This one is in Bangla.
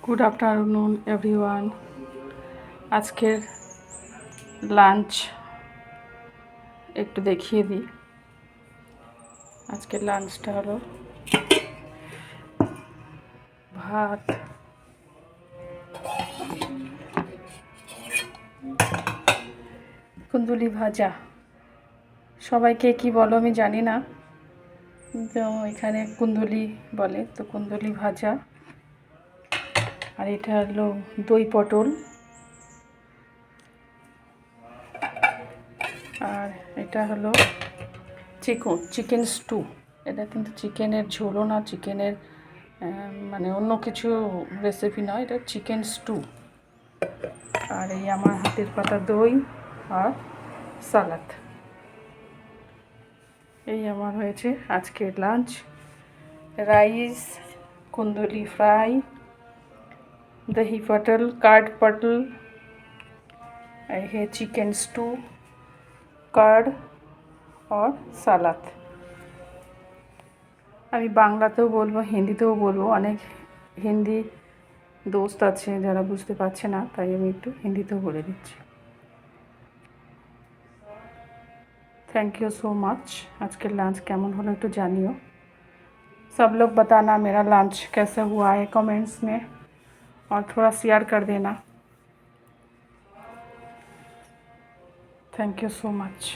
Good afternoon everyone. আজকের লাঞ্চ একটু দেখিয়ে দিই। আজকের লাঞ্চটা হলো ভাত, কুন্দুলি ভাজা। সবাইকে কি বলো আমি জানি না, তো এখানে কুন্দুলি বলে, তো কুন্দুলি ভাজা। আর এটা হলো দই পটল, আর এটা হলো চিকেন স্টু। এটা কিন্তু চিকেনের ঝোলও না, চিকেনের মানে অন্য কিছু রেসিপি নয়, এটা চিকেন স্টু। আর এই আমার হাতের পাতা দই আর সালাদ। এই আমার হয়েছে আজকের লাঞ্চ। রাইস, কুন্দুলি ফ্রাই, दही पटल, कर्ड पटल, है चिकन स्टू, कर्ड और সালাদ। আমি বাংলাতেও বলবো, হিন্দিতেও বলবো। অনেক হিন্দি দোস্ত আছে যারা বুঝতে পারছে না, তাই আমি একটু হিন্দিতেও বলে দিচ্ছি। Thank you so much. आज के लंच केमन हलो एकटू जानियो। सब लोग बताना मेरा लंच कैसा हुआ है कमेंट्स में, और थोड़ा शेयर कर देना। Thank you so much.